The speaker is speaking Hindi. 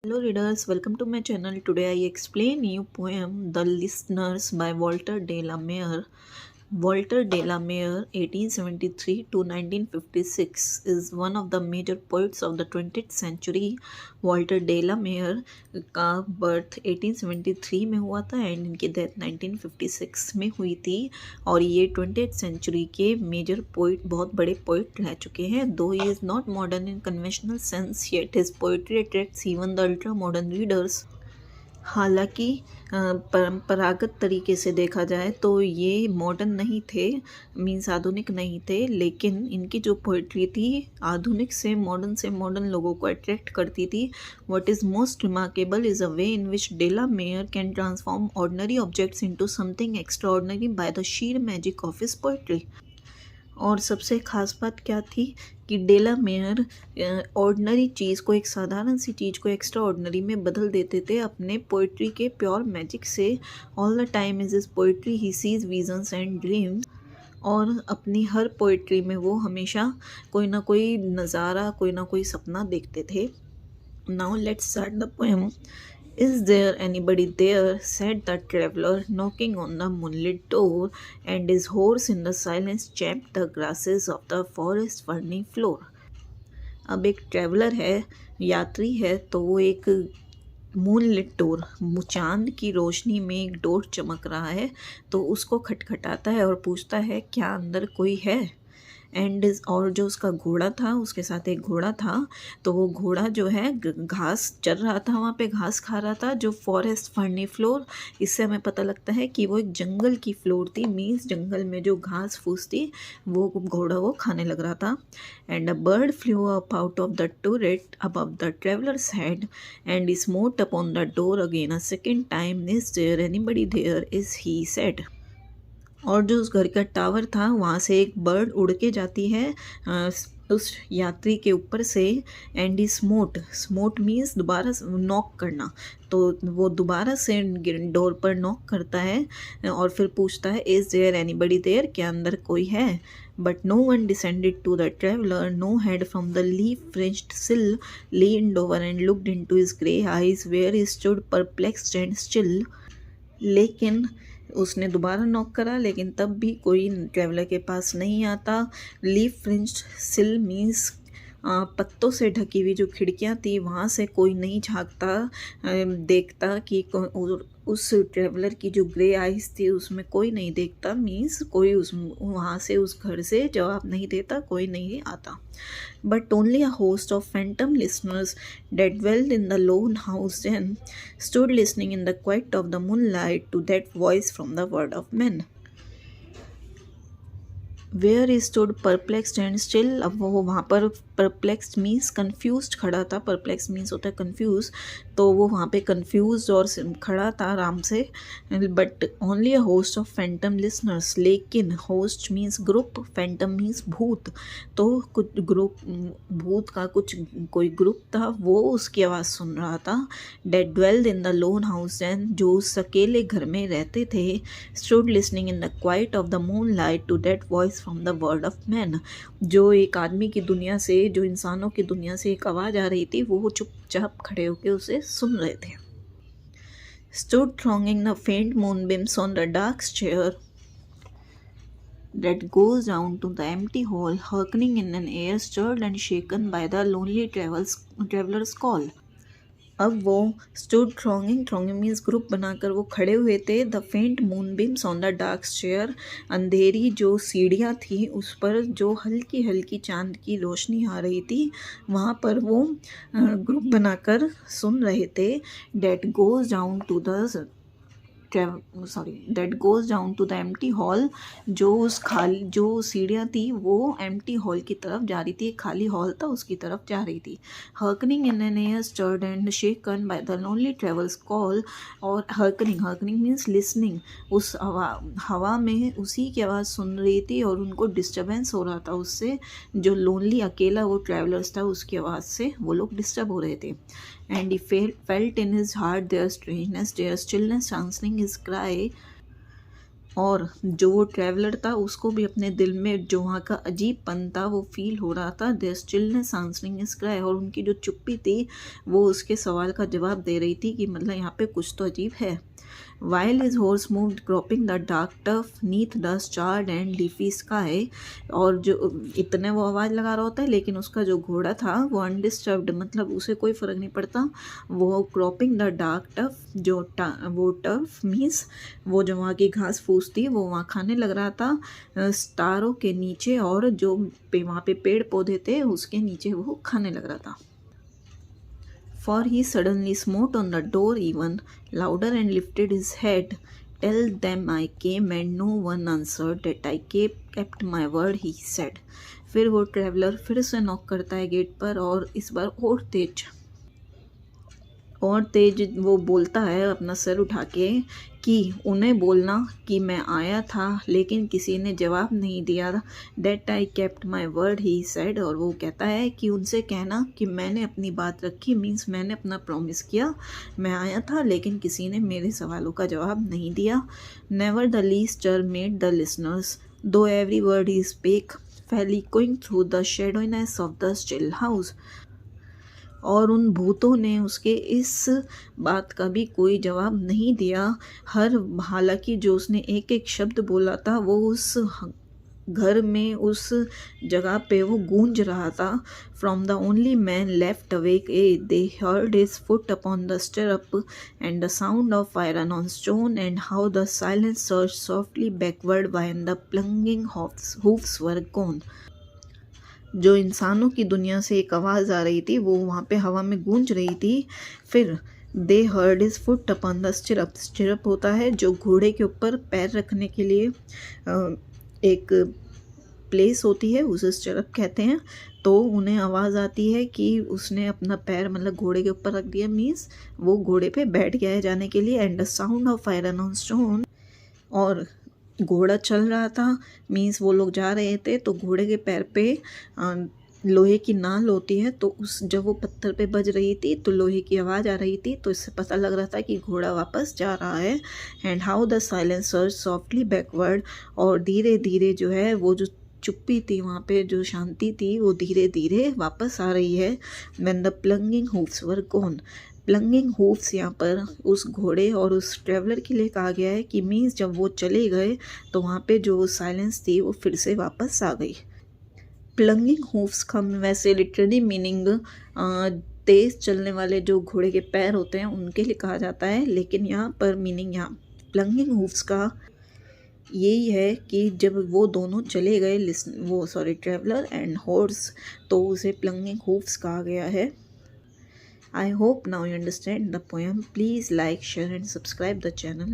Hello readers, welcome to my channel. Today I explain new poem The Listeners by Walter de la Mare. Walter de la Mare 1873 to 1956 is one of the major poets of the 20th century. Walter de la Mare का बर्थ 1873 में हुआ था एंड इनकी डेथ 1956 में हुई थी और ये 20th सेंचुरी के मेजर पोइट बहुत बड़े पोइट रह चुके हैं. दो he is not modern in conventional sense yet his poetry attracts even the ultra modern readers. हालांकि परंपरागत तरीके से देखा जाए तो ये मॉडर्न नहीं थे, मीन्स आधुनिक नहीं थे, लेकिन इनकी जो पोइट्री थी आधुनिक से मॉडर्न लोगों को अट्रैक्ट करती थी. What is most remarkable is a way in which de la Mare can transform ordinary objects into something extraordinary by the sheer magic of his poetry. और सबसे ख़ास बात क्या थी कि डेला मेयर ऑर्डनरी चीज़ को, एक साधारण सी चीज़ को एक्स्ट्रा ऑर्डनरी में बदल देते थे अपने पोइट्री के प्योर मैजिक से. All the time is is poetry he sees visions and dreams. और अपनी हर पोइट्री में वो हमेशा कोई ना कोई नज़ारा, कोई ना कोई सपना देखते थे. Now let's start the poem. Is there anybody there? Said the traveller, knocking on the moonlit door, and his horse in the silence champed the grasses of the forest ferny floor. अब एक ट्रैवलर है, यात्री है, तो वो एक मूनलिट डोर, चांद की रोशनी में एक डोर चमक रहा है तो उसको खटखटाता है और पूछता है क्या अंदर कोई है. एंड और जो उसका घोड़ा था, उसके साथ एक घोड़ा था, तो वो घोड़ा जो है घास चर रहा था, वहाँ पे घास खा रहा था जो फॉरेस्ट फर्नी फ्लोर. इससे हमें पता लगता है कि वो एक जंगल की फ्लोर थी, मीन्स जंगल में जो घास फूस थी वो घोड़ा वो खाने लग रहा था. And a bird flew up out of the turret above the travellers head and smote upon the door again a second time. Is there anybody there is he said. और जो उस घर का टावर था वहाँ से एक बर्ड उड़ के जाती है उस यात्री के ऊपर से. एंड ई स्मोट मीन्स दोबारा नॉक करना, तो वो दोबारा से डोर पर नॉक करता है और फिर पूछता है इज़ देयर एनीबडी देयर, क्या अंदर कोई है. But no one descended to the traveller. No head from the leaf fringed sill leaned over and looked into his grey eyes where he stood perplexed and still. लेकिन उसने दोबारा नॉक करा, लेकिन तब भी कोई ट्रैवलर के पास नहीं आता. लीफ फ्रिंज्ड सिल मीन्स पत्तों से ढकी हुई जो खिड़कियां थी वहाँ से कोई नहीं झांकता, देखता कि उस ट्रैवलर की जो ग्रे आइज़ थी उसमें कोई नहीं देखता, मीन्स कोई उस वहाँ से उस घर से जवाब नहीं देता, कोई नहीं आता. But only a host of phantom listeners that dwelled in the lone house then stood listening in the quiet of the moonlight to that voice from the word of men. Where he stood perplexed and still. अब वो वहाँ पर परप्लेक्स्ड मीन्स कन्फ्यूज खड़ा था, परप्लेक्स मीन्स होता है कन्फ्यूज, तो वो वहाँ पे कन्फ्यूज और खड़ा था आराम से. But only a host of phantom listeners. लेकिन host means group, phantom means भूत, तो कुछ ग्रुप, भूत का कुछ कोई ग्रुप था वो उसकी आवाज़ सुन रहा था. That dwelt in the lone house and जो उस अकेले घर में रहते थे. Stood listening in the quiet of the moonlight to that voice from the word of man. जो एक आदमी की दुनिया से, जो इंसानों की दुनिया से एक आवाज़ आ रही थी, वो चुपचाप खड़े होकर उसे सुन रहे थे. Stood thronging the faint moonbeams on the dark chair that goes down to the empty hall, hearkening in an air stirred and shaken by the lonely traveler's call. अब वो स्टूड थ्रॉन्गिंग मीन्स ग्रुप बनाकर वो खड़े हुए थे. The faint moonbeams on the dark stair, अंधेरी जो सीढ़ियाँ थी उस पर जो हल्की हल्की चांद की रोशनी आ रही थी, वहाँ पर वो ग्रुप बनाकर सुन रहे थे. That goes down to the that goes down to the empty hall. जो सीढ़ियाँ थी वो एम्प्टी हॉल की तरफ जा रही थी, एक खाली हॉल था उसकी तरफ जा रही थी. Hearkening in an air stirred and shaken by the lonely traveller's call. और हर्कनिंग मीन्स लिसनिंग, उस हवा में उसी की आवाज़ सुन रही थी और उनको डिस्टर्बेंस हो रहा था उससे. जो लोनली अकेला वो ट्रैवलर्स था उसकी आवाज़ से वो लोग डिस्टर्ब हो रहे थे. And he felt in his heart their strangeness, their stillness answering his cry. और जो वो ट्रैवलर था उसको भी अपने दिल में जो वहाँ का अजीबपन था वो फील हो रहा था। Their stillness answering his cry, और उनकी जो चुप्पी थी वो उसके सवाल का जवाब दे रही थी कि मतलब यहाँ पे कुछ तो अजीब है। While his horse moved, cropping the dark turf neath the starred and leafy sky, और जो इतने वो आवाज़ लगा रहा होता है लेकिन उसका जो घोड़ा था वो अनडिस्टर्ब्ड, मतलब उसे कोई फ़र्क नहीं पड़ता। वो क्रॉपिंग द डार्क टफ, जो वो टफ मीन्स वो जो वहाँ की घास फूस थी वो वहाँ खाने लग रहा था स्टारों के नीचे, और जो वहाँ पे पेड़ पौधे थे उसके नीचे वो खाने लग रहा था। For he suddenly smote on the door even louder and lifted his head. Tell them I came and no one answered, that I kept my word, he said. फिर वो ट्रैवलर फिर से नॉक करता है गेट पर, और इस बार और तेज वो बोलता है अपना सर उठा के कि उन्हें बोलना कि मैं आया था लेकिन किसी ने जवाब नहीं दिया। That I kept my word, he said, और वो कहता है कि उनसे कहना कि मैंने अपनी बात रखी, मीन्स मैंने अपना प्रॉमिस किया, मैं आया था लेकिन किसी ने मेरे सवालों का जवाब नहीं दिया। Never the least made the listeners, though every word he spake fell echoing through the shadowiness of the still house, और उन भूतों ने उसके इस बात का भी कोई जवाब नहीं दिया। हालांकि जो उसने एक एक शब्द बोला था वो उस घर में उस जगह पे वो गूंज रहा था। From the only man left awake they heard his foot upon the stirrup and the sound of iron on stone, and how the silence surged softly backward when the plunging hoofs were gone. जो इंसानों की दुनिया से एक आवाज़ आ रही थी वो वहाँ पे हवा में गूंज रही थी। फिर दे heard is foot upon the stirrup, stirrup होता है जो घोड़े के ऊपर पैर रखने के लिए एक प्लेस होती है, उसे स्टिरअप कहते हैं। तो उन्हें आवाज़ आती है कि उसने अपना पैर मतलब घोड़े के ऊपर रख दिया, मीन्स वो घोड़े पे बैठ गया है जाने के लिए। And the sound of iron on stone, और घोड़ा चल रहा था, मीन्स वो लोग जा रहे थे तो घोड़े के पैर पे लोहे की नाल होती है, तो उस जब वो पत्थर पे बज रही थी तो लोहे की आवाज़ आ रही थी, तो इससे पता लग रहा था कि घोड़ा वापस जा रहा है। And how the silence surged softly backward, और धीरे धीरे जो है वो जो चुप्पी थी वहाँ पे, जो शांति थी वो धीरे धीरे वापस आ रही है। When the plunging hoofs were gone, plunging hoofs यहाँ पर उस घोड़े और उस ट्रैवलर के लिए कहा गया है कि मीन्स जब वो चले गए तो वहाँ पे जो साइलेंस थी वो फिर से वापस आ गई। प्लंगिंग हूफ्स का वैसे लिटरली मीनिंग तेज़ चलने वाले जो घोड़े के पैर होते हैं उनके लिए कहा जाता है, लेकिन यहाँ पर मीनिंग यहाँ प्लंगिंग हूफ्स का यही है कि जब वो दोनों चले गए ट्रैवलर एंड हॉर्स, तो उसे प्लंगिंग हूफ्स कहा गया है। I hope now you understand the poem. Please like, share and subscribe the channel.